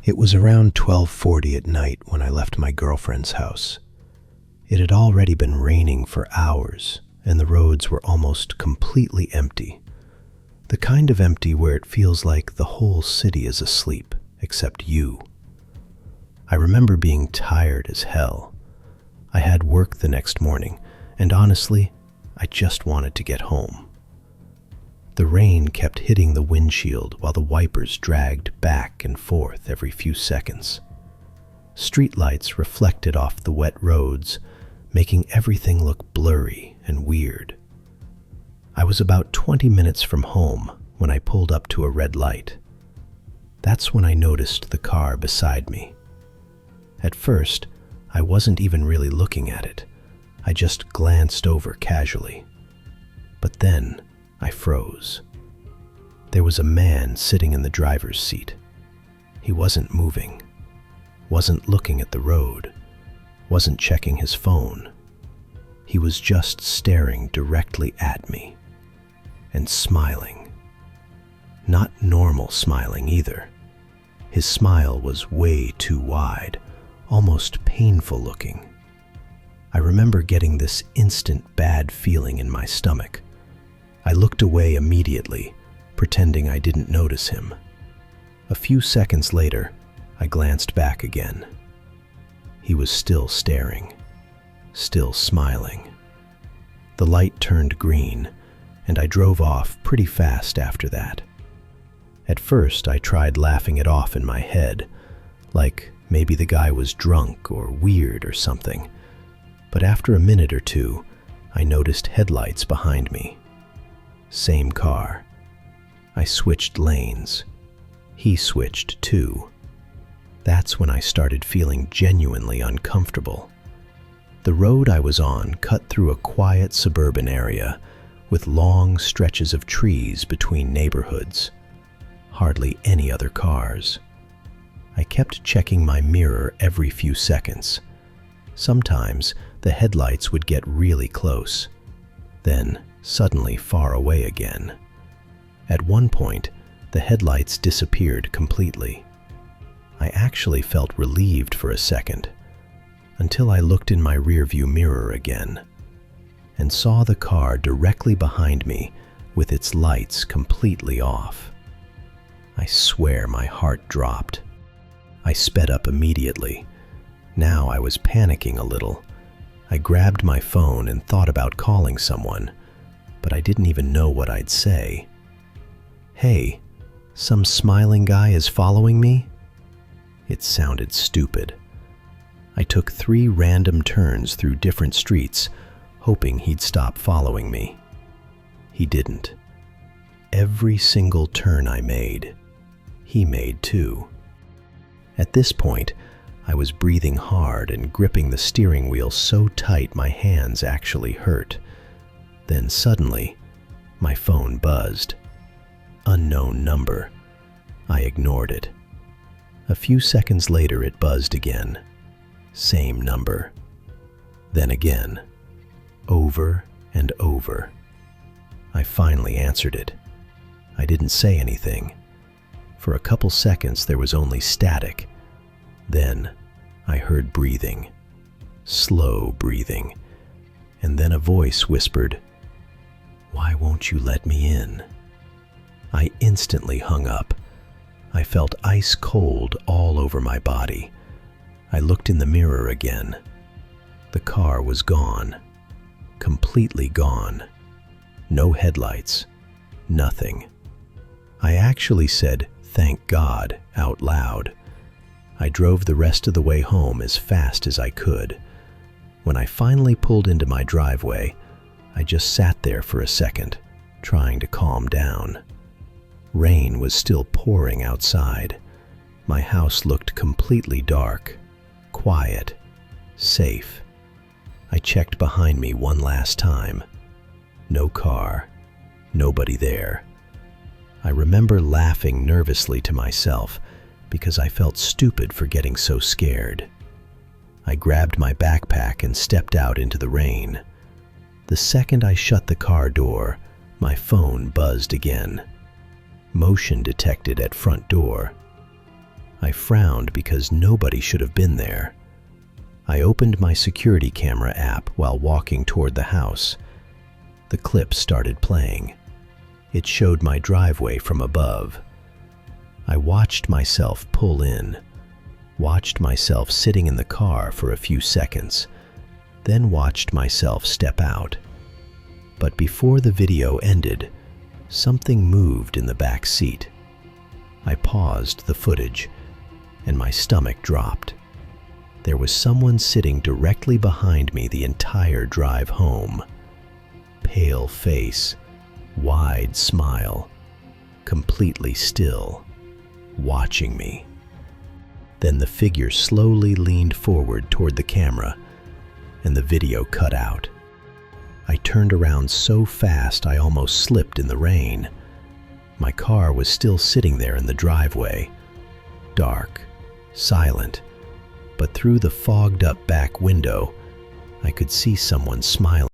It was around 12:40 at night when I left my girlfriend's house. It had already been raining for hours, and the roads were almost completely empty. The kind of empty where it feels like the whole city is asleep, except you. I remember being tired as hell. I had work the next morning, and honestly, I just wanted to get home. The rain kept hitting the windshield while the wipers dragged back and forth every few seconds. Streetlights reflected off the wet roads, making everything look blurry and weird. I was about 20 minutes from home when I pulled up to a red light. That's when I noticed the car beside me. At first, I wasn't even really looking at it. I just glanced over casually. But then, I froze. There was a man sitting in the driver's seat. He wasn't moving, wasn't looking at the road, wasn't checking his phone. He was just staring directly at me and smiling. Not normal smiling either. His smile was way too wide, almost painful looking. I remember getting this instant bad feeling in my stomach. I looked away immediately, pretending I didn't notice him. A few seconds later, I glanced back again. He was still staring, still smiling. The light turned green, and I drove off pretty fast after that. At first, I tried laughing it off in my head, like maybe the guy was drunk or weird or something. But after a minute or two, I noticed headlights behind me. Same car. I switched lanes. He switched too. That's when I started feeling genuinely uncomfortable. The road I was on cut through a quiet suburban area with long stretches of trees between neighborhoods. Hardly any other cars. I kept checking my mirror every few seconds. Sometimes the headlights would get really close, then suddenly far away again. At one point, the headlights disappeared completely. I actually felt relieved for a second, until I looked in my rearview mirror again and saw the car directly behind me with its lights completely off. I swear my heart dropped. I sped up immediately. Now I was panicking a little. I grabbed my phone and thought about calling someone, but I didn't even know what I'd say. Hey, some smiling guy is following me? It sounded stupid. I took 3 random turns through different streets, hoping he'd stop following me. He didn't. Every single turn I made, he made too. At this point, I was breathing hard and gripping the steering wheel so tight my hands actually hurt. Then suddenly, my phone buzzed. Unknown number. I ignored it. A few seconds later, it buzzed again. Same number. Then again. Over and over. I finally answered it. I didn't say anything. For a couple seconds, there was only static. Then, I heard breathing. Slow breathing. And then a voice whispered, "Why won't you let me in?" I instantly hung up. I felt ice cold all over my body. I looked in the mirror again. The car was gone. Completely gone. No headlights. Nothing. I actually said, "Thank God," out loud. I drove the rest of the way home as fast as I could. When I finally pulled into my driveway, I just sat there for a second, trying to calm down. Rain was still pouring outside. My house looked completely dark, quiet, safe. I checked behind me one last time. No car, nobody there. I remember laughing nervously to myself because I felt stupid for getting so scared. I grabbed my backpack and stepped out into the rain. The second I shut the car door, my phone buzzed again. Motion detected at front door. I frowned because nobody should have been there. I opened my security camera app while walking toward the house. The clip started playing. It showed my driveway from above. I watched myself pull in, watched myself sitting in the car for a few seconds, then watched myself step out. But before the video ended, something moved in the back seat. I paused the footage, and my stomach dropped. There was someone sitting directly behind me the entire drive home. Pale face, wide smile, completely still, watching me. Then the figure slowly leaned forward toward the camera, and the video cut out. I turned around so fast I almost slipped in the rain. My car was still sitting there in the driveway, dark, silent, but through the fogged-up back window, I could see someone smiling.